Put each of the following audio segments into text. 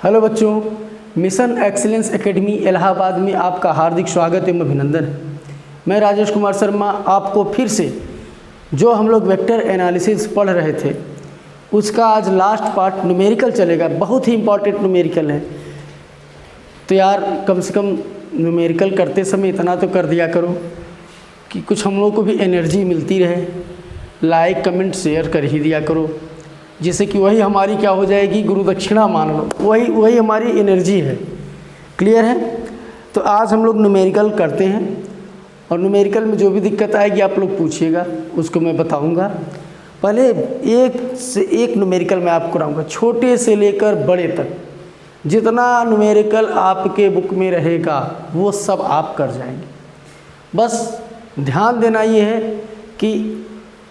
Hello बच्चों, mission excellence academy Allahabad में आपका हार्दिक स्वागत एवं अभिनंदन है। मैं राजेश कुमार शर्मा आपको फिर से जो हम लोग वेक्टर एनालिसिस पढ़ रहे थे उसका आज लास्ट पार्ट न्यूमेरिकल चलेगा। बहुत ही इम्पॉर्टेंट न्यूमेरिकल है, तो यार कम से कम न्यूमेरिकल करते समय इतना तो कर दिया करो कि कुछ हम लोग को भी एनर्जी मिलती रहे। लाइक कमेंट शेयर कर ही दिया करो, जिससे कि वही हमारी क्या हो जाएगी, गुरु दक्षिणा मान लो, वही हमारी एनर्जी है। क्लियर है? तो आज हम लोग न्यूमेरिकल करते हैं और न्यूमेरिकल में जो भी दिक्कत आएगी आप लोग पूछिएगा, उसको मैं बताऊंगा। पहले एक से एक न्यूमेरिकल मैं आपको कराऊंगा, छोटे से लेकर बड़े तक जितना न्यूमेरिकल आपके बुक में रहेगा वो सब आप कर जाएंगे। बस ध्यान देना ये है कि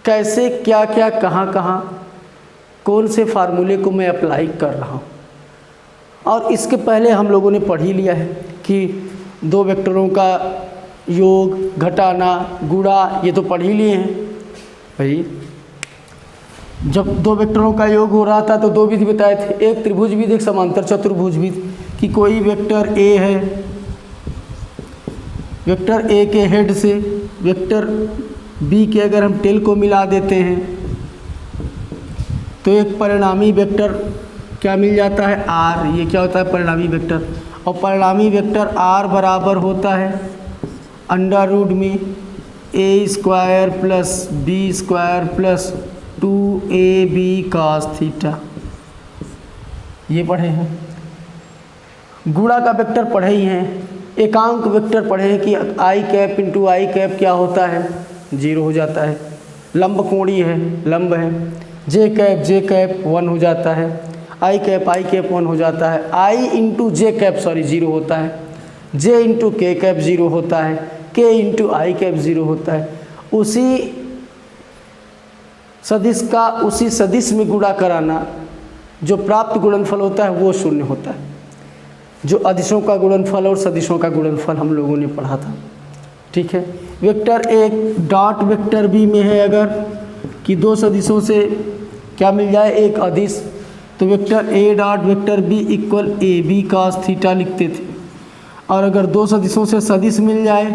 कैसे क्या क्या कहाँ कौन से फार्मूले को मैं अप्लाई कर रहा हूँ। और इसके पहले हम लोगों ने पढ़ ही लिया है कि दो वेक्टरों का योग, घटाना, गुणा, ये तो पढ़ ही लिए हैं भाई। जब दो वेक्टरों का योग हो रहा था तो दो विधि बताए थे, एक त्रिभुज विधि, एक समांतर चतुर्भुज विधि। कि कोई वेक्टर ए है, वेक्टर ए के हेड से वेक्टर बी के अगर हम टेल को मिला देते हैं तो एक परिणामी वेक्टर क्या मिल जाता है, आर। ये क्या होता है, परिणामी वेक्टर। और परिणामी वेक्टर आर बराबर होता है अंडर रूट में a square plus b square plus 2ab cos theta. ये पढ़े हैं। गुणा का वेक्टर पढ़े ही हैं। एकांक वेक्टर पढ़े हैं कि आई कैप इंटू आई कैप क्या होता है, 0 हो जाता है। लंब कोणीय है, लंब है। जे कैप 1 हो जाता है। आई कैप 1 हो जाता है। आई इंटू जे कैप 0 होता है। जे इंटू के कैप 0 होता है। के इंटू आई कैप 0 होता है। उसी सदिश में गुणा कराना, जो प्राप्त गुणनफल होता है वो 0 होता है। जो अदिशों का गुणनफल और सदिशों का गुणनफल हम लोगों ने पढ़ा था, ठीक है। वेक्टर एक डॉट वेक्टर बी में है अगर कि दो सदिशों से क्या मिल जाए, एक अदिश, तो vector a dot vector b equal a b cos theta लिखते थे। और अगर दो सदिशों से सदिश मिल जाए,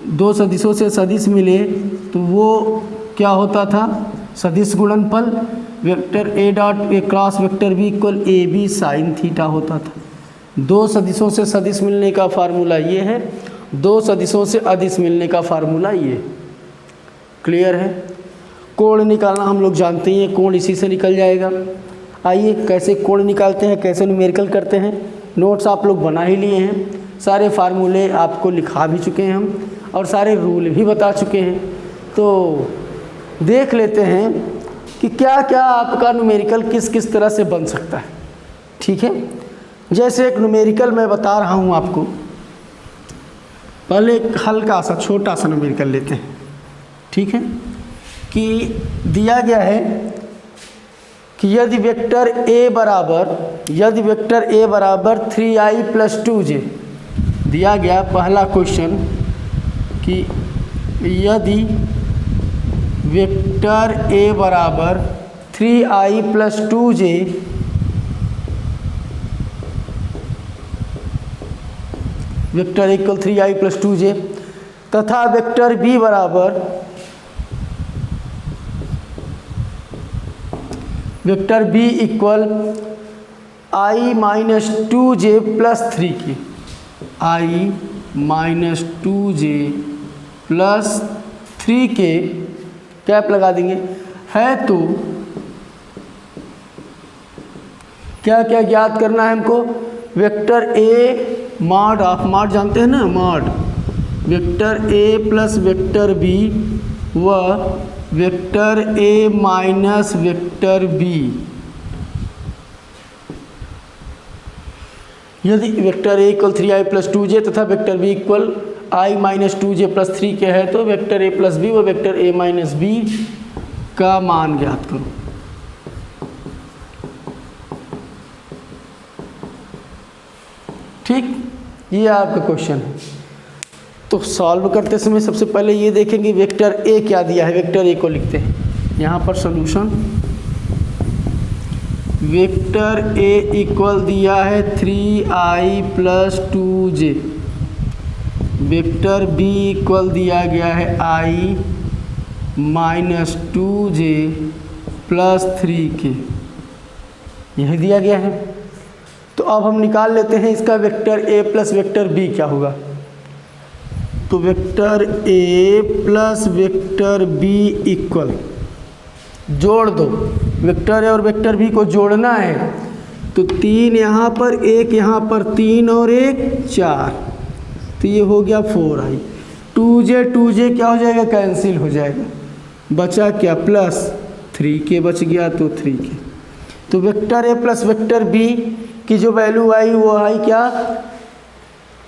दो सदिशों से सदिश मिले तो वो क्या होता था, सदिश गुणनफल। Vector a dot a cross vector b equal a b sine theta होता था। दो सदिशों से सदिश मिलने का फार्मूला ये है, दो सदिशों से अदिश मिलने का फार्मूला ये। क्लियर है? कोण निकालना हम लोग जानते ही हैं, कोण इसी से निकल जाएगा। आइए कैसे कोण निकालते हैं, कैसे न्यूमेरिकल करते हैं, नोट्स आप लोग बना ही लिए हैं। सारे फार्मूले आपको लिखा भी चुके हैं हम, और सारे रूल भी बता चुके हैं। तो देख लेते हैं कि क्या क्या आपका न्यूमेरिकल किस किस तरह से बन सकता है। ठीक है, जैसे एक न्यूमेरिकल मैं बता रहा हूँ आपको। पहले एक हल्का सा छोटा सा न्यूमेरिकल लेते हैं, ठीक है। कि दिया गया है कि यदि वेक्टर ए बराबर 3i + 2j दिया गया। पहला क्वेश्चन कि यदि वेक्टर ए बराबर 3i + 2j vector equal 3i + 2j तथा वेक्टर बी बराबर vector b equal i - 2j + 3 की, i - 2j + 3 के कैप लगा देंगे है। तो क्या क्या ज्ञात करना है हमको, vector a mod of, mod जानते हैं ना, mod vector a plus vector b व vector a minus vector b. यदि vector a equal 3i + 2j तथा vector b equal i - 2j + 3 के है तो वेक्टर ए प्लस बी व वेक्टर ए माइनस बी का मान ज्ञात करो। ठीक, ये आपका क्वेश्चन है। तो सॉल्व करते समय सबसे पहले ये देखेंगे वेक्टर ए क्या दिया है। वेक्टर ए को लिखते हैं यहाँ पर सॉल्यूशन। वेक्टर ए इक्वल दिया है 3i plus 2j, vector b equal दिया गया है i minus 2j plus 3k, यही दिया गया है। तो अब हम निकाल लेते हैं इसका vector a plus vector b क्या होगा। तो vector a plus vector b equal, जोड़ दो, वेक्टर ए और वेक्टर बी को जोड़ना है। तो 3 यहाँ पर, 1 यहाँ पर, 3 और 1 4, तो ये हो गया 4i। 2j क्या हो जाएगा, कैंसिल हो जाएगा, बचा क्या, प्लस 3k बच गया, तो 3k। तो vector a plus vector b की जो वैल्यू आई वो आई क्या,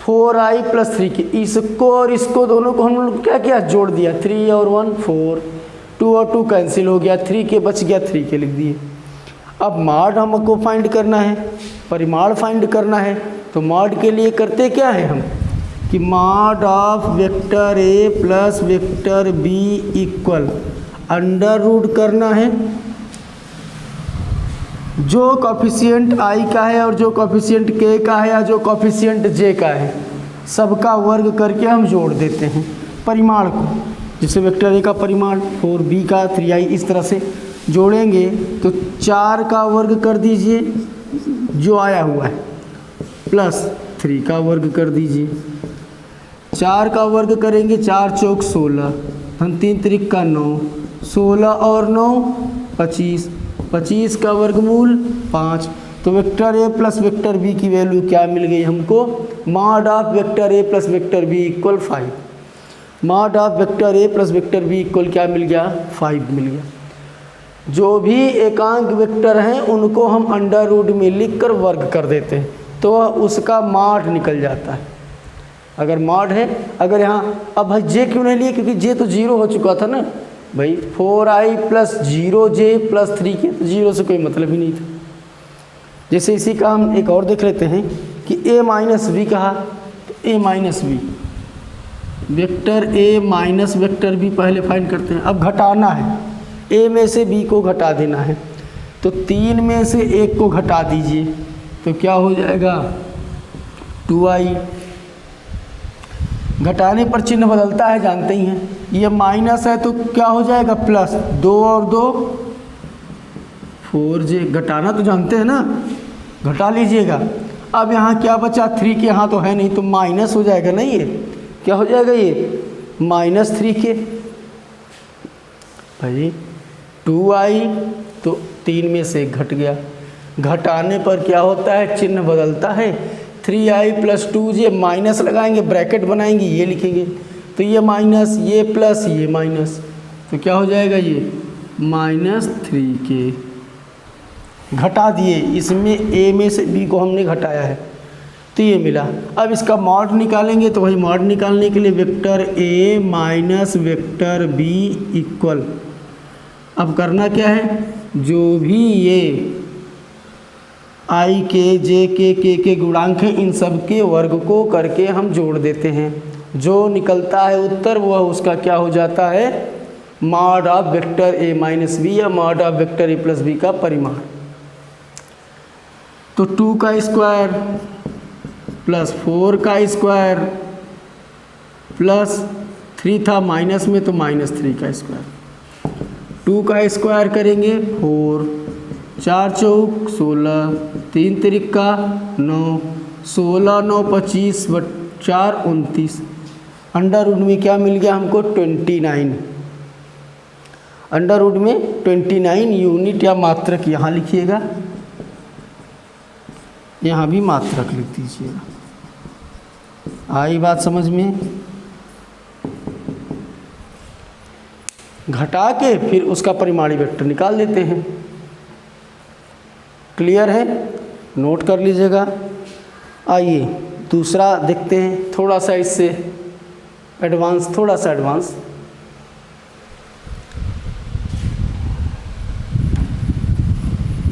4i प्लस 3k। इसको और इसको दोनों को हम लोग क्या किया, जोड़ दिया, 3 और 1 4, 2 और 2 कैंसिल हो गया, 3k बच गया, 3k लिख दिए। अब मॉड हमको फाइंड करना है, परिमाण फाइंड करना है। तो मॉड के लिए करते क्या है हम कि mod of vector a plus vector b equal under root करना है, जो कॉफिशिएंट i का है और जो कॉफिशिएंट k का है या जो कॉफिशिएंट j का है सबका वर्ग करके हम जोड़ देते हैं परिमाण को। जैसे वेक्टर ए का परिमाण 4b का 3i, इस तरह से जोड़ेंगे। तो 4 का वर्ग कर दीजिए जो आया हुआ है, प्लस 3 का वर्ग कर दीजिए। 4 का वर्ग करेंगे, 4 चौक 16, 3 त्रिक का 9, 16 और 9 25, 25 का वर्गमूल 5। तो vector a plus vector b की वैल्यू क्या मिल गई हमको, mod of vector a plus vector b equal 5। Mod of vector a plus vector b equal क्या मिल गया, 5 मिल गया। जो भी एकांक वेक्टर हैं उनको हम अंडर रूट में लिख कर वर्ग कर देते हैं, तो उसका मॉड निकल जाता है। अगर मॉड है, अगर यहाँ अब भाई जे क्यों नहीं लिए, क्योंकि जे तो 0 हो चुका था ना भाई, 4i plus 0j plus 3k, तो 0 से कोई मतलब ही नहीं था। जैसे इसी का हम एक और देख लेते हैं कि a माइनस बी कहा, तो a minus b, vector a minus vector b पहले फाइंड करते हैं। अब घटाना है, a में से b को घटा देना है, तो 3 में से 1 को घटा दीजिए, तो क्या हो जाएगा 2i। घटाने पर चिन्ह बदलता है, जानते ही हैं। ये माइनस है तो क्या हो जाएगा, प्लस 2 और 2 4j, घटाना तो जानते हैं ना, घटा लीजिएगा। अब यहाँ क्या बचा, 3 के यहाँ तो है नहीं, तो माइनस हो जाएगा ना, ये क्या हो जाएगा, ये माइनस 3k भाई। 2i तो 3 में से 1 घट गया, घटाने पर क्या होता है, चिन्ह बदलता है। 3i प्लस 2j, माइनस लगाएंगे, ब्रैकेट बनाएंगे, ये लिखेंगे, तो ये माइनस, ये प्लस, ये माइनस, तो क्या हो जाएगा, ये माइनस 3k। घटा दिए, इसमें a में से b को हमने घटाया है, तो ये मिला। अब इसका मॉड निकालेंगे, तो वही मॉड निकालने के लिए vector a minus vector b equal, अब करना क्या है, जो भी ये i के j के k के गुणांक हैं इन सब के वर्ग को करके हम जोड़ देते हैं। जो निकलता है उत्तर वह उसका क्या हो जाता है, mod of vector a minus b या mod of vector a plus b का परिमाण। तो 2 का स्क्वायर प्लस 4 का स्क्वायर प्लस 3 था माइनस में, तो माइनस 3 का स्क्वायर। 2 का स्क्वायर करेंगे 4, 4 चौक 16, 3 त्रिक का 9, 16 9 25, 4 29। अंडर रूट में क्या मिल गया हमको, 29। अंडर रूट में 29 यूनिट या मात्रक यहाँ लिखिएगा, यहाँ भी मात्रक लिख दीजिएगा। आई बात समझ में। घटा के फिर उसका परिमाणी वेक्टर निकाल देते हैं। क्लियर है, नोट कर लीजिएगा। आइए दूसरा देखते हैं, थोड़ा सा इससे एडवांस, थोड़ा सा एडवांस।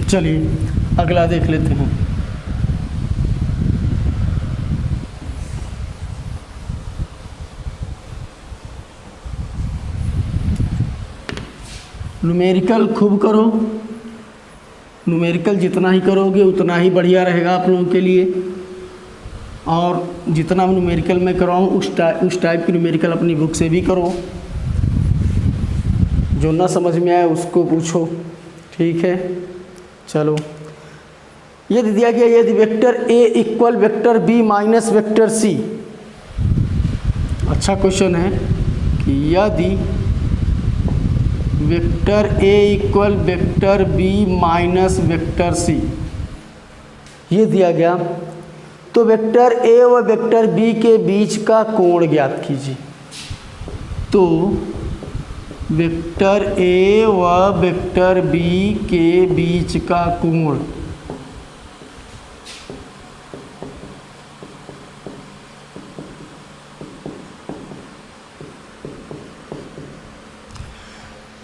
चलिए अगला देख लेते हैं। न्यूमेरिकल खूब करो, न्यूमेरिकल जितना ही करोगे उतना ही बढ़िया रहेगा आप लोगों के लिए। और जितना न्यूमेरिकल मैं कराऊँ उस टाइप की न्यूमेरिकल अपनी बुक से भी करो। जो ना समझ में आए उसको पूछो, ठीक है। चलो, ये दिया गया यदि vector a equal vector b minus vector c. अच्छा क्वेश्चन है कि यदि vector a equal vector b minus vector c ये दिया गया, तो वेक्टर ए व वेक्टर बी के बीच का कोण ज्ञात कीजिए। तो वेक्टर ए व वेक्टर बी के बीच का कोण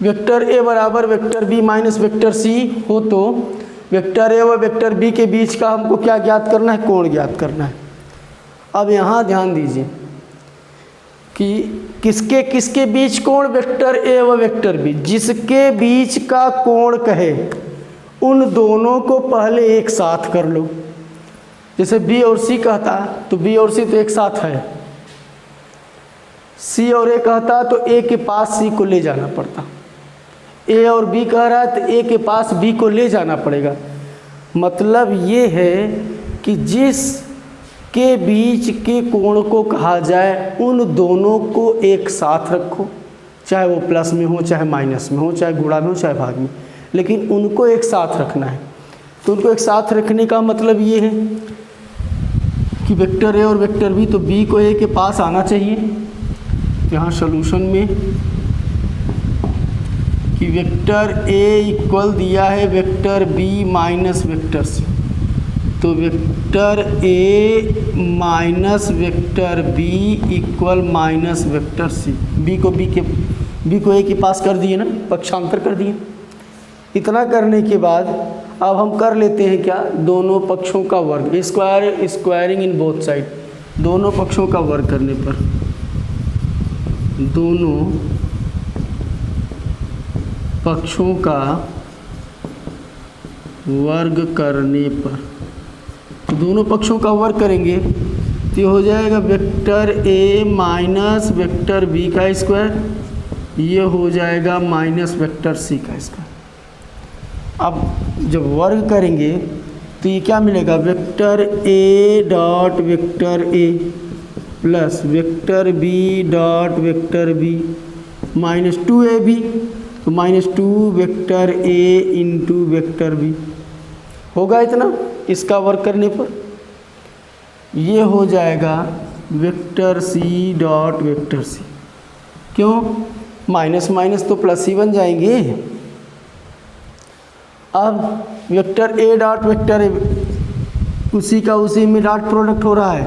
वेक्टर ए बराबर vector b minus vector c हो तो वेक्टर ए व वेक्टर बी के बीच का हमको क्या ज्ञात करना है? कोण ज्ञात करना है। अब यहाँ ध्यान दीजिए कि किसके किसके बीच कोण? वेक्टर ए व वेक्टर बी। जिसके बीच का कोण कहे उन दोनों को पहले एक साथ कर लो। जैसे बी और सी कहता तो बी और सी तो एक साथ है, सी और ए कहता तो ए के पास सी को ले जाना पड़ता, ए और बी कह रहा है तो ए के पास बी को ले जाना पड़ेगा। मतलब ये है कि जिस के बीच के कोण को कहा जाए उन दोनों को एक साथ रखो, चाहे वो प्लस में हो, चाहे माइनस में हो, चाहे गुणा में हो, चाहे भाग में, लेकिन उनको एक साथ रखना है। तो उनको एक साथ रखने का मतलब ये है कि वेक्टर ए और वेक्टर बी, तो बी को ए के पास आना चाहिए। यहाँ सॉल्यूशन में कि वेक्टर ए इक्वल दिया है vector b minus vector c, तो vector a minus vector b equal minus vector c. B को ए के पास कर दिए ना, पक्षांतर कर दिए। इतना करने के बाद अब हम कर लेते हैं क्या? दोनों पक्षों का वर्ग, स्क्वायरिंग इन बोथ साइड। दोनों पक्षों का वर्ग करने पर, दोनों पक्षों का वर्ग करने पर, तो दोनों पक्षों का वर्ग करेंगे तो हो जाएगा vector a minus vector b का स्क्वायर, ये हो जाएगा माइनस वेक्टर सी का स्क्वायर। अब जब वर्ग करेंगे तो ये क्या मिलेगा? Vector a dot vector a plus vector b dot vector b minus 2ab, तो minus 2 vector a into vector b होगा इतना। इसका वर्क करने पर ये हो जाएगा vector c dot vector c. क्यों? माइनस माइनस तो प्लस ही बन जाएंगे। अब vector a dot vector a उसी का उसी में डॉट प्रोडक्ट हो रहा है,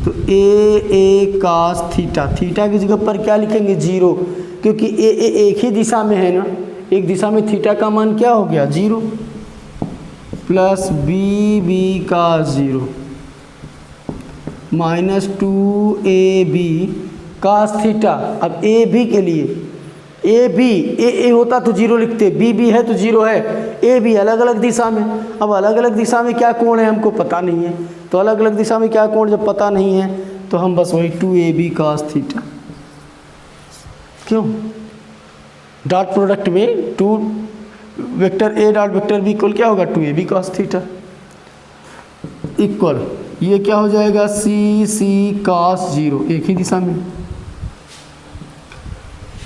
तो ए कास थीटा, थीटा की जगह पर क्या लिखेंगे? 0, क्योंकि ए एक ही दिशा में है ना, एक दिशा में थीटा का मान क्या हो गया? 0 plus b cos 0 minus 2ab cos theta. अब ए बी के लिए ए होता तो 0 लिखते, बी है तो 0 है, ए बी अलग अलग दिशा में। अब अलग अलग दिशा में क्या कोण है हमको पता नहीं है, तो अलग अलग दिशा में क्या कोण जब पता नहीं है तो हम बस वही 2ab cos थीटा। क्यों? डॉट प्रोडक्ट में 2 vector a dot vector b equal क्या होगा? 2ab cos थीटा इक्वल ये क्या हो जाएगा? सी cos 0, एक ही दिशा में।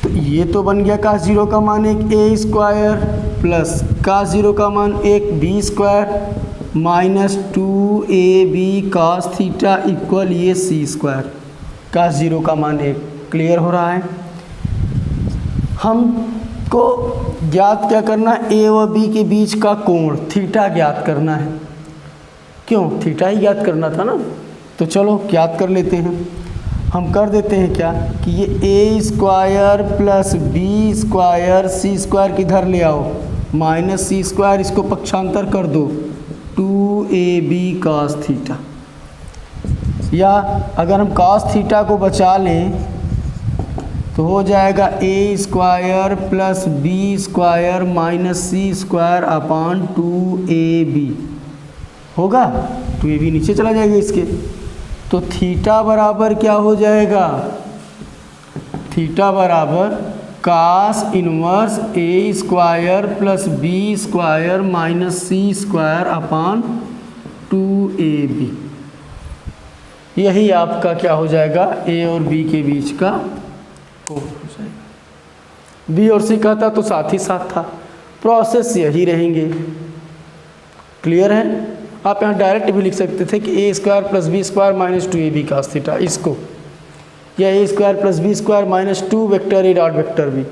तो ये तो बन गया cos 0 का मान एक ए स्क्वायर प्लस cos 0 का मान एक b square minus 2ab cos theta equal ये सी स्क्वायर। cos 0 का मान एक क्लियर हो रहा है। हमको ज्ञात क्या करना है? ए व बी के बीच का कोण थीटा ज्ञात करना है। क्यों? थीटा ही ज्ञात करना था ना, तो चलो ज्ञात कर लेते हैं। हम कर देते हैं क्या कि ये ए स्क्वायर प्लस बी स्क्वायर सी स्क्वायर किधर ले आओ? माइनस सी स्क्वायर, इसको पक्षांतर कर दो 2ab cos थीटा। या अगर हम cos थीटा को बचा लें तो हो जाएगा a square plus b square minus c square upon 2ab होगा। 2ab नीचे चला जाएगा इसके, तो थीटा बराबर क्या हो जाएगा, थीटा बराबर cos inverse a square plus b square minus c square upon 2ab। यही आपका क्या हो जाएगा, ए और बी के बीच का कोण हो जाएगा। बी और सी कहता तो साथ ही साथ था, प्रोसेस यही रहेंगे। क्लियर है। आप यहाँ डायरेक्ट भी लिख सकते थे कि a square plus b square minus 2ab cos theta, इसको, या a square plus b square minus 2 vector a dot vector b.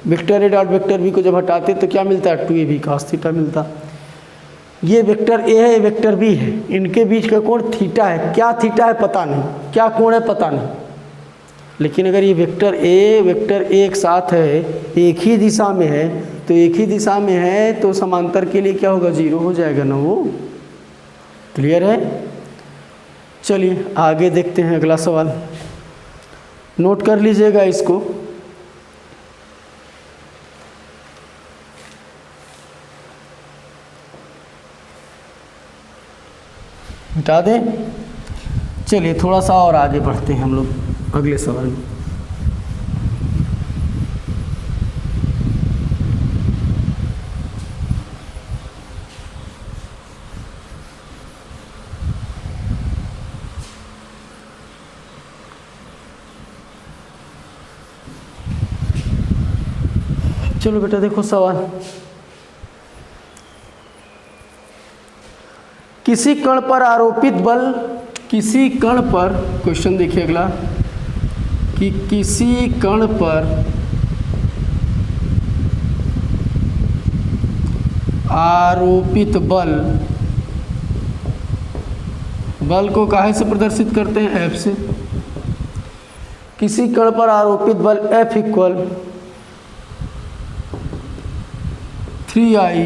Vector a dot vector b को जब हटाते तो क्या मिलता है, 2ab कास थीटा मिलता। ये वेक्टर ए है, ये वेक्टर बी है, इनके बीच का कोण थीटा है। क्या थीटा है पता नहीं, क्या कोण है पता नहीं, लेकिन अगर ये वेक्टर ए एक साथ है, एक ही दिशा में है, तो एक ही दिशा में है तो समांतर के लिए क्या होगा, 0 हो जाएगा ना वो। क्लियर है। चलिए आगे देखते हैं अगला सवाल, नोट कर लीजिएगा इसको। मिटा दें। चलिए थोड़ा सा और आगे बढ़ते हैं हम लोग अगले सवाल में। चलो बेटा देखो सवाल, किसी कण पर आरोपित बल, किसी कण पर, क्वेश्चन देखिए अगला, कि किसी कण पर आरोपित बल, बल को काहे से प्रदर्शित करते हैं, F से। किसी कण पर आरोपित बल F equal 3i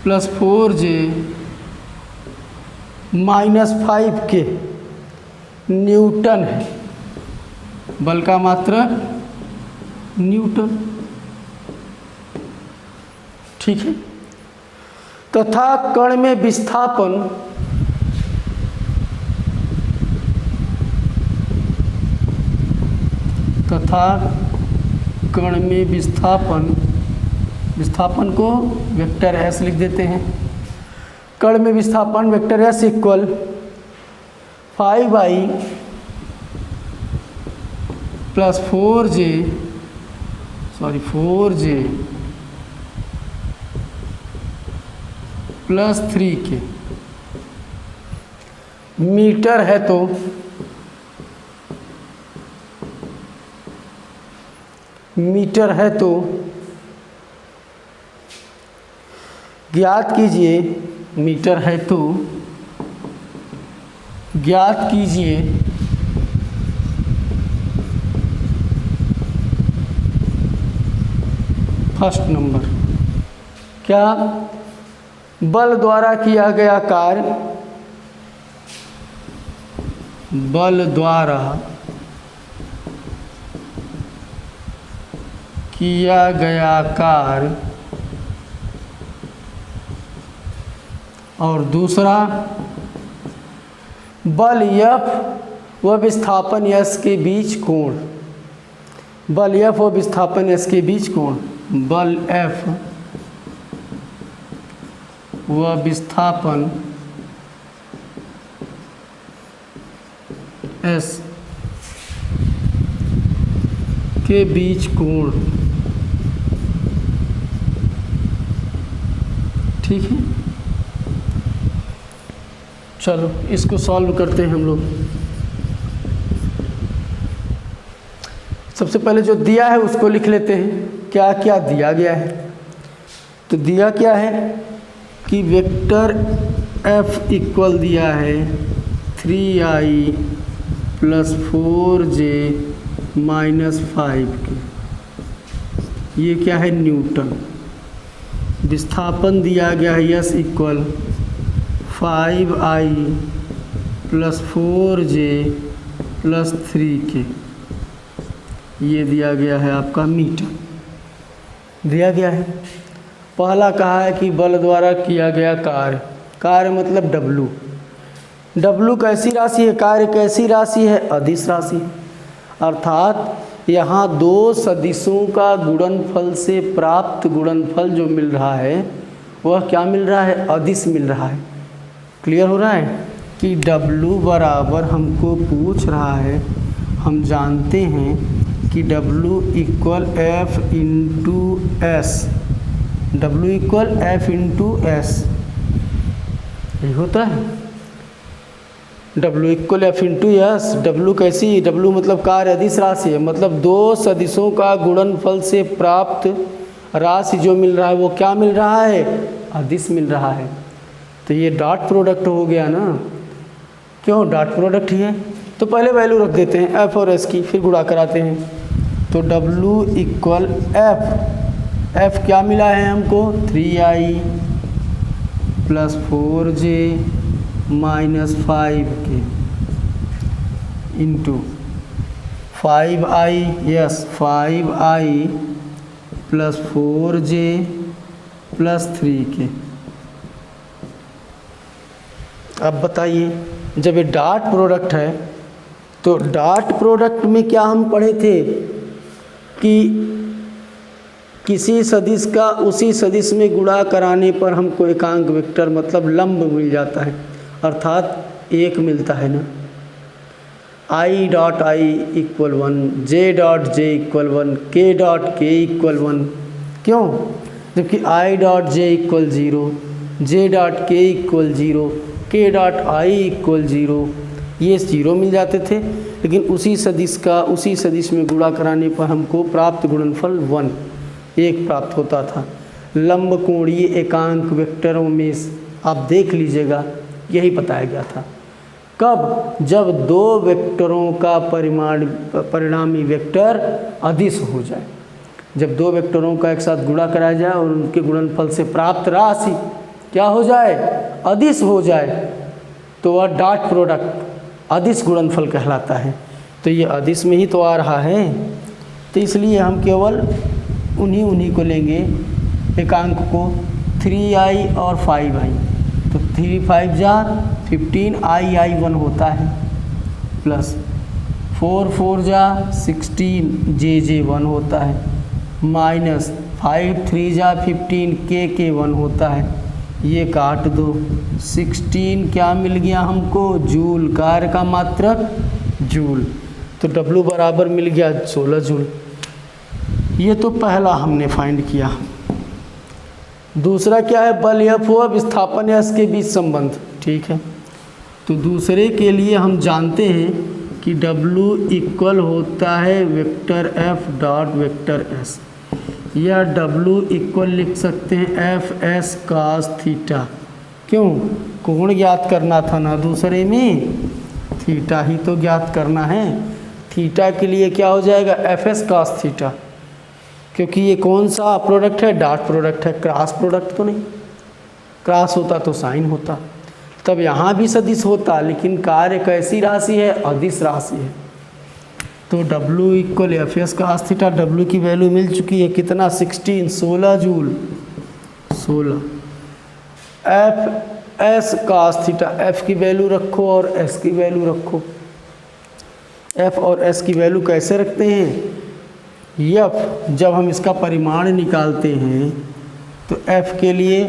plus 4j minus 5k Newton है। बल का मात्रक न्यूटन, ठीक है। तथा कण में विस्थापन विस्थापन को वेक्टर S लिख देते हैं। कण में विस्थापन vector S equal 5i plus 4j plus 3k metre है, तो ज्ञात कीजिए, मीटर है तो ज्ञात कीजिए फर्स्ट नंबर, क्या बल द्वारा किया गया कार्य, बल द्वारा किया गया कार्य, और दूसरा बल F व विस्थापन S के बीच कोण, बल F व विस्थापन S के बीच कोण, बल F व विस्थापन S के बीच कोण, ठीक है। चलो इसको सॉल्व करते हैं हम लोग। सबसे पहले जो दिया है उसको लिख लेते हैं, क्या क्या दिया गया है। तो दिया क्या है कि वेक्टर F इक्वल दिया है 3i plus 4j minus 5k, ये क्या है, न्यूटन। विस्थापन दिया गया है S equal 5i plus 4j plus 3k, ये दिया गया है आपका मीटर दिया गया है। पहला कहा है कि बल द्वारा किया गया कार्य, कार्य मतलब W। W कैसी राशि है, कार्य कैसी राशि है, अदिश राशि है। अर्थात यहाँ दो सदिशों का गुणनफल से प्राप्त गुणनफल जो मिल रहा है वह क्या मिल रहा है, अदिश मिल रहा है। क्लियर हो रहा है कि W बराबर हमको पूछ रहा है, हम जानते हैं कि W equal F into S, W equal F into S, यही होता है। W equal F into S. W कैसी, W मतलब कार्य अदिश राशि है, मतलब दो सदिशों का गुणनफल से प्राप्त राशि जो मिल रहा है वो क्या मिल रहा है, अदिश मिल रहा है। तो ये डॉट प्रोडक्ट हो गया ना, क्यों डॉट प्रोडक्ट ही है। तो पहले वैल्यू रख देते हैं F और S की, फिर गुणा कराते हैं। तो W इक्वल F क्या मिला है हमको, 3i plus 4j minus 5k into 5i, yes 5i plus 4j plus 3k। अब बताइए, जब ये डॉट प्रोडक्ट है तो डॉट प्रोडक्ट में क्या हम पढ़े थे कि किसी सदिश का उसी सदिश में गुणा कराने पर हमको एकांक वेक्टर मतलब लंब मिल जाता है, अर्थात एक मिलता है ना। i dot i equal 1, j dot j equal 1, k dot k equal 1। क्यों, जबकि i dot j equal 0, j dot k equal 0, k dot i equal 0, ये 0 मिल जाते थे। लेकिन उसी सदिश का उसी सदिश में गुणा कराने पर हमको प्राप्त गुणनफल 1 प्राप्त होता था। लंब कोणीय एकांक वेक्टरों में आप देख लीजिएगा यही बताया गया था। कब, जब दो वेक्टरों का परिणामी वेक्टर अदिश हो जाए, जब दो वेक्टरों का एक साथ गुणा कराया जाए और उनके गुणनफल से प्राप्त राशि क्या हो जाए, अदिश हो जाए, तो वह डॉट प्रोडक्ट अदिश गुणनफल कहलाता है। तो ये अदिश में ही तो आ रहा है, तो इसलिए हम केवल उन्हीं को लेंगे एकांक को, 3i और 5i। तो 3 5 जा 15, i 1 होता है, प्लस 4 4 जा 16, j 1 होता है, माइनस 5 3 जा 15, k 1 होता है। ये काट दो, 16 क्या मिल गया हमको, जूल, कार्य का मात्रक जूल। तो W बराबर मिल गया 16 जूल। ये तो पहला हमने फाइंड किया। दूसरा क्या है, बल F व विस्थापन S के बीच संबंध। ठीक है, तो दूसरे के लिए हम जानते हैं कि W इक्वल होता है vector F dot vector S, या W इक्वल लिख सकते हैं FS cos थीटा। क्यों, कोण ज्ञात करना था ना दूसरे में, थीटा ही तो ज्ञात करना है। थीटा के लिए क्या हो जाएगा, FS cos थीटा, क्योंकि ये कौन सा प्रोडक्ट है, डॉट प्रोडक्ट है, क्रॉस प्रोडक्ट तो नहीं। क्रॉस होता तो साइन होता, तब यहाँ भी सदिश होता, लेकिन कार्य कैसी राशि है, अदिश राशि है। तो W equal FS cos theta, W की वैल्यू मिल चुकी है कितना, 16 joule, 16। FS cos theta, F की वैल्यू रखो और S की वैल्यू रखो। F और S की वैल्यू कैसे रखते हैं, F जब हम इसका परिमाण निकालते हैं तो F के लिए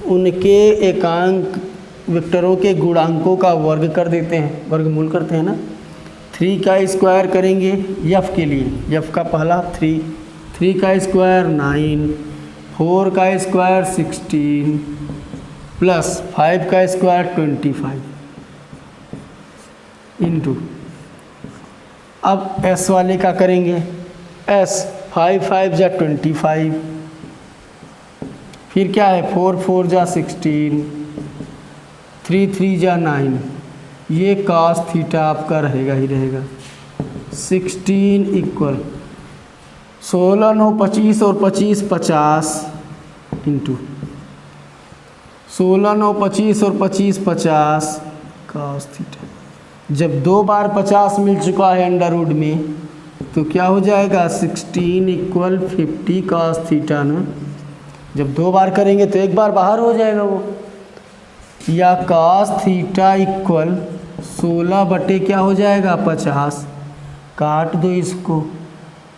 उनके एकांक वेक्टरों के गुणांकों का वर्ग कर देते हैं, वर्गमूल करते हैं ना। 3 का स्क्वायर करेंगे F के लिए, F का पहला 3 का स्क्वायर 9, 4 का स्क्वायर 16, प्लस 5 का स्क्वायर 25 इंटू, अब S वाले का करेंगे, S 5 5 जा 25, फिर क्या है 4 4 जा 16, 3 3 जा 9, ये cos थीटा आपका रहेगा ही रहेगा। 16 इक्वल 16 9 25 और 25 50 इंटू 16 9 25 और 25 50 cos थीटा। जब 2 बार 50 मिल चुका है अंडर रूट में तो क्या हो जाएगा 16 इक्वल 50 cos थीटा ना। जब 2 बार करेंगे तो 1 बार बाहर हो जाएगा वो। या cos थीटा इक्वल 16 बटे क्या हो जाएगा 50। काट दो इसको,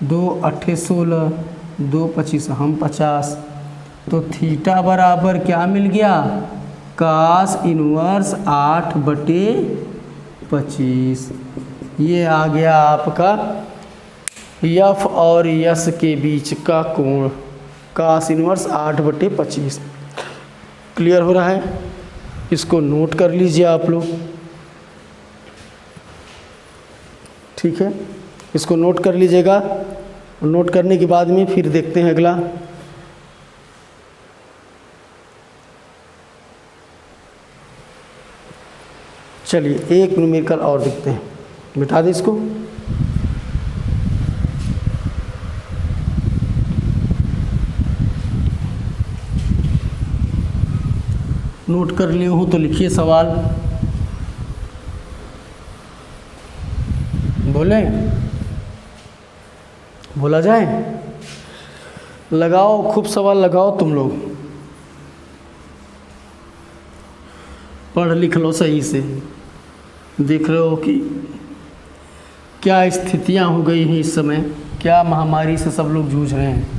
2 8 16, 2 25 हम 50। तो थीटा बराबर क्या मिल गया cos इनवर्स 8 बटे 25। ये आ गया आपका यफ और यस के बीच का कोण cos इनवर्स 8 बटे 25। क्लियर हो रहा है? इसको नोट कर लीजिए आप लोग, ठीक है? इसको नोट कर लीजिएगा। नोट करने के बाद में फिर देखते हैं अगला। चलिए एक न्यूमेरिकल और देखते हैं। मिटा दे इसको। नोट कर लिए हो तो लिखिए सवाल। बोले बोला जाए? लगाओ, खूब सवाल लगाओ तुम लोग, पढ़ लिख लो सही से। देख रहे हो कि क्या स्थितियां हो गई हैं इस समय, क्या महामारी से सब लोग जूझ रहे हैं।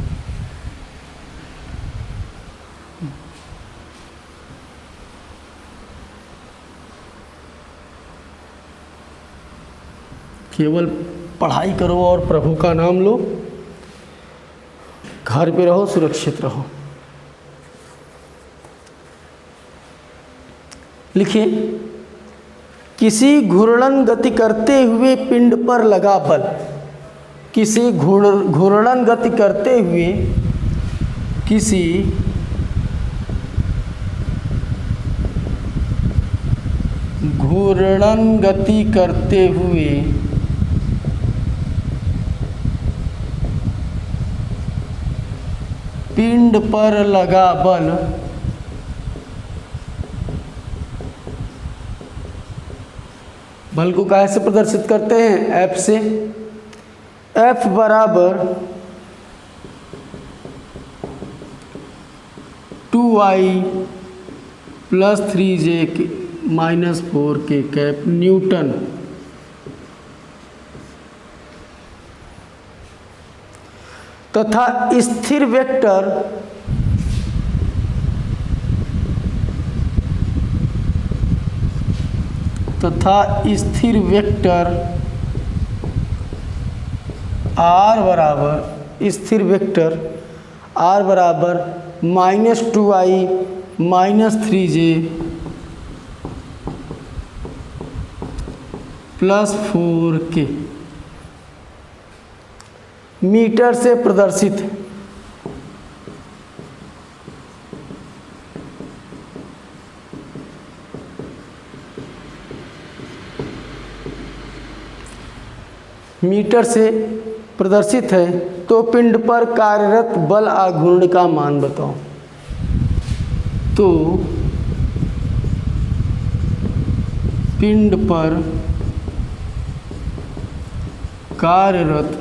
केवल पढ़ाई करो और प्रभु का नाम लो, घर पे रहो, सुरक्षित रहो। लिखिए, किसी घूर्णन गति करते हुए पिंड पर लगा बल। किसी घूर्णन गति करते हुए, किसी घूर्णन गति करते हुए पिंड पर लगा बल बल को कैसे प्रदर्शित करते हैं? F से। F बराबर 2I plus 3J minus 4K cap Newton. तथा स्थिर वेक्टर R बराबर -2I minus 3J plus 4K metre से प्रदर्शित। मीटर से प्रदर्शित है तो पिंड पर कार्यरत बल आघूर्ण का मान बताओ। तो पिंड पर कार्यरत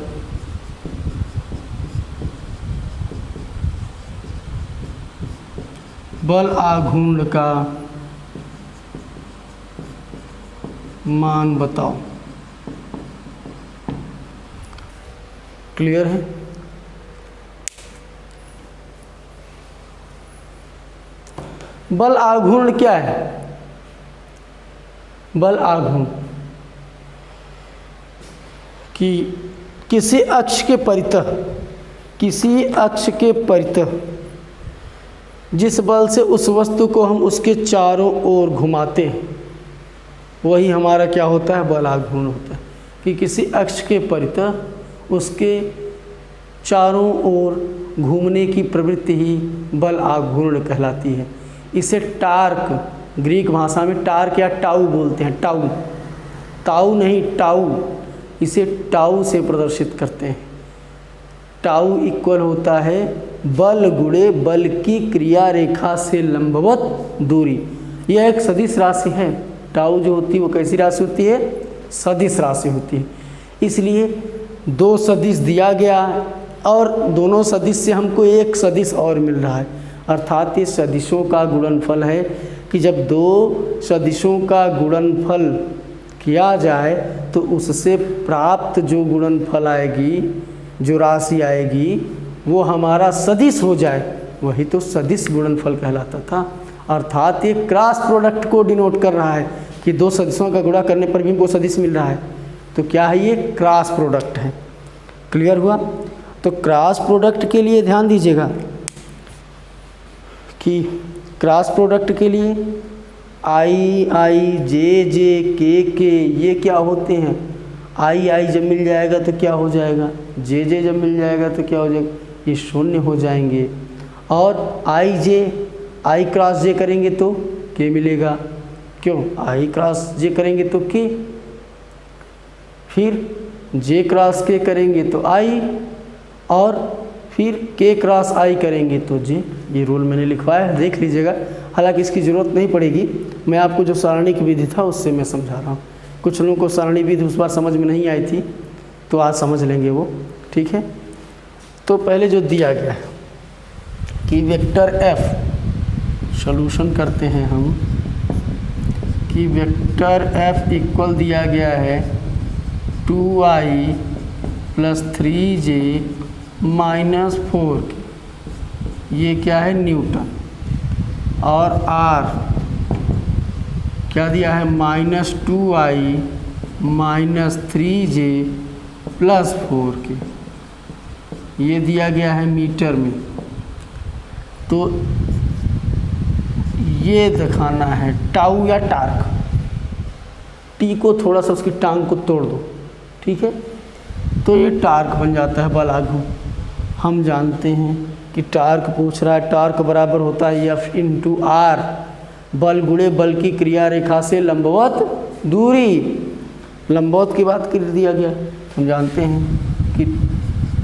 बल आघूर्ण का मान बताओ। क्लियर है? बल आघूर्ण क्या है? बल आघूर्ण कि किसी अक्ष के परितः जिस बल से उस वस्तु को हम उसके चारों ओर घुमाते हैं, वही हमारा क्या होता है? बल आघूर्ण होता है। कि किसी अक्ष के परितः उसके चारों ओर घूमने की प्रवृत्ति ही बल आघूर्ण कहलाती है। इसे टार्क, ग्रीक भाषा में टार्क या टाउ बोलते हैं। ताऊ नहीं, टाउ। इसे टाउ से प्रदर्शित करते हैं। टाउ इक्वल होता है बल गुणे बल की क्रिया रेखा से लंबवत दूरी। यह एक सदिश राशि है। टाउ जो होती है वो कैसी राशि होती है? सदिश राशि होती है। इसलिए दो सदिश दिया गया है और दोनों सदिश से हमको एक सदिश और मिल रहा है, अर्थात ये सदिशों का गुणनफल है कि जब दो सदिशों का गुणनफल किया जाए तो उससे प्राप्त जो गुणनफल आएगी, जो राशि आएगी, वो हमारा सदिश हो जाए, वही तो सदिश गुणनफल कहलाता था। अर्थात ये क्रॉस प्रोडक्ट को डिनोट कर रहा है कि दो सदिशों का गुणा करने पर भी हमको सदिश मिल रहा है। तो क्या है, ये क्रॉस प्रोडक्ट है। क्लियर हुआ? तो क्रॉस प्रोडक्ट के लिए ध्यान दीजिएगा कि क्रॉस प्रोडक्ट के लिए आई आई जे जे के ये क्या होते हैं, आई आई जब मिल जाएगा तो क्या हो जाएगा, जे जे जब मिल जाएगा तो क्या हो जाएगा, ये शून्य हो जाएंगे। और आई जे आई क्रॉस जे करेंगे तो के मिलेगा, क्यों, आई क्रॉस जे करेंगे तो के, फिर जे क्रॉस के करेंगे तो आई, और फिर के क्रॉस आई करेंगे तो जे। ये रूल मैंने लिखवाया है, देख लीजिएगा। हालांकि इसकी ज़रूरत नहीं पड़ेगी, मैं आपको जो सारणिक विधि था उससे मैं समझा रहा हूँ। कुछ लोगों को सारणी विधि उस बार समझ में नहीं आई थी, तो आज समझ लेंगे वो, ठीक है। तो पहले जो दिया गया है कि वेक्टर एफ, सॉल्यूशन करते हैं हम, कि वेक्टर एफ इक्वल दिया गया है 2i + 3j - 4, ये क्या है, न्यूटन। और r क्या दिया है, -2i - 3j + 4, ये दिया गया है मीटर में। तो ये दिखाना है टाउ या टार्क, टी को थोड़ा सा उसकी टांग को तोड़ दो, ठीक है, तो ये टार्क बन जाता है बल आघूर्ण। हम जानते हैं कि टार्क पूछ रहा है, टार्क बराबर होता है F × R, बल गुणे बल की क्रिया रेखा से लंबवत दूरी। लंबवत की बात कर दिया गया। हम जानते हैं कि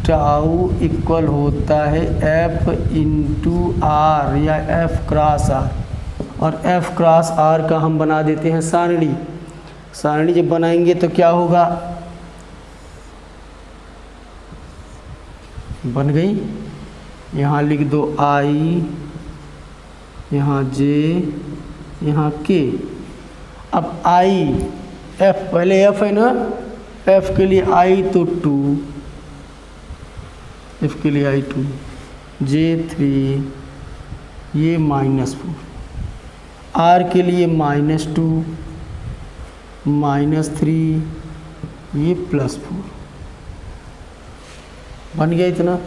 टाउ इक्वल होता है F × R या F क्रॉस R, और F क्रॉस R का हम बना देते हैं सारणी। सारणी जब बनाएंगे तो क्या होगा, बन गई, यहाँ लिख दो I, यहाँ J, यहाँ K। अब I, F पहले F है ना, F के लिए I तो 2, F के लिए I 2, J 3, ये -4, R के लिए -2, -3, ये +4, बन गया इतना।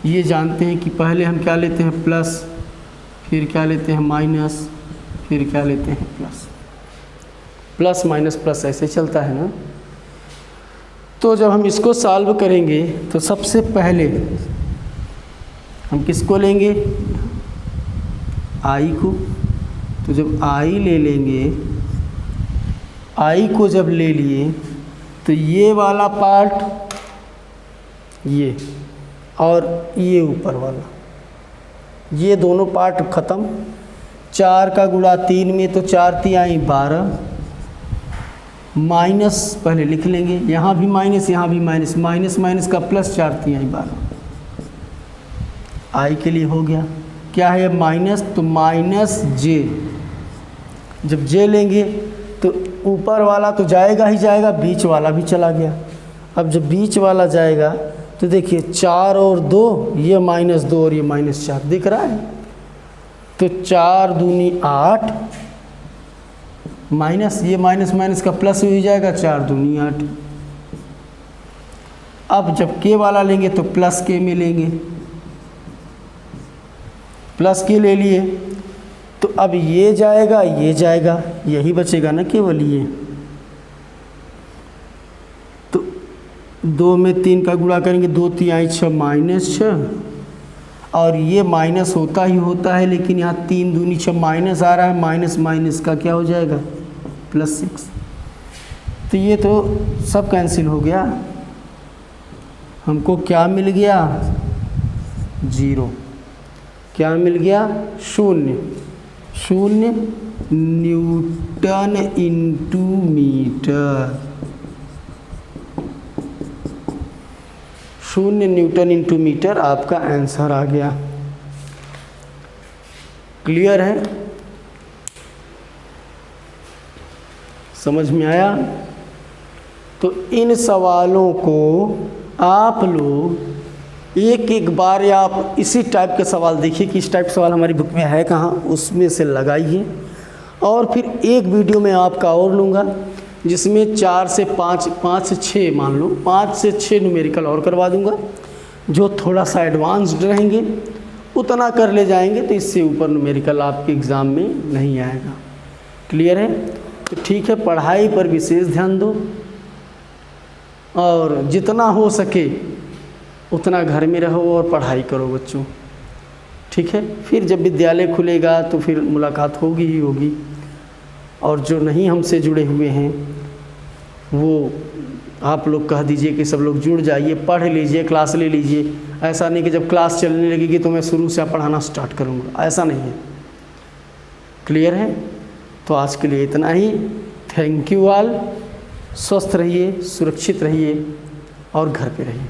ये जानते हैं कि पहले हम क्या लेते हैं, प्लस, फिर क्या लेते हैं, माइनस, फिर क्या लेते हैं, प्लस। प्लस माइनस प्लस ऐसे चलता है ना। तो जब हम इसको सॉल्व करेंगे तो सबसे पहले हम किसको लेंगे, आई को। तो जब आई ले लेंगे, आई को जब ले लिए तो ये वाला पार्ट, ये और ये ऊपर वाला, ये दोनों पार्ट ख़त्म। 4 का गुणा 3 में तो 4 × 12, माइनस पहले लिख लेंगे, यहाँ भी माइनस, यहाँ भी माइनस, माइनस माइनस का प्लस, 4 × 12। आई के लिए हो गया, क्या है माइनस, तो -j। जब j लेंगे तो ऊपर वाला तो जाएगा ही जाएगा, बीच वाला भी चला गया। अब जब बीच वाला जाएगा तो देखिए 4 और 2, ये -2 और ये -4 दिख रहा है। तो 4 दूनी 8, माइनस, ये माइनस माइनस का प्लस हो जाएगा, 4 दूनी 8। अब जब के वाला लेंगे तो प्लस के में लेंगे, प्लस के ले लिए तो अब ये जाएगा, ये जाएगा, यही बचेगा ना केवल ये। तो 2 में 3 का गुणा करेंगे, 2 × 6 -6, और ये माइनस होता ही होता है, लेकिन यहाँ 3 दूनी 6 माइनस आ रहा है, माइनस माइनस का क्या हो जाएगा, +6। तो ये तो सब कैंसिल हो गया, हमको क्या मिल गया, 0। क्या मिल गया, 0। 0 Newton × metre. 0 Newton into metre आपका आंसर आ गया। क्लियर है? समझ में आया? तो इन सवालों को आप लोग एक एक बार या आप इसी टाइप के सवाल देखिए कि इस टाइप सवाल हमारी बुक में है कहाँ, उसमें से लगाइए। और फिर एक वीडियो में आपका और लूँगा जिसमें 4 से 5 से 6 मान लो 5 से 6 न्यूमेरिकल और करवा दूँगा, जो थोड़ा सा एडवांस्ड रहेंगे उतना कर ले जाएंगे, तो इससे ऊपर न्यूमेरिकल आपके एग्ज़ाम में नहीं आएगा। क्लियर है? तो ठीक है, पढ़ाई पर विशेष ध्यान दो और जितना हो सके उतना घर में रहो और पढ़ाई करो बच्चों। ठीक है, फिर जब विद्यालय खुलेगा तो फिर मुलाकात होगी ही होगी। और जो नहीं हमसे जुड़े हुए हैं वो आप लोग कह दीजिए कि सब लोग जुड़ जाइए, पढ़ लीजिए, क्लास ले लीजिए। ऐसा नहीं कि जब क्लास चलने लगेगी तो मैं शुरू से पढ़ाना स्टार्ट करूँगा, ऐसा नहीं है। क्लियर है? तो आज के लिए इतना ही। Thank you all. स्वस्थ रहिए, सुरक्षित रहिए और घर पे रहिए।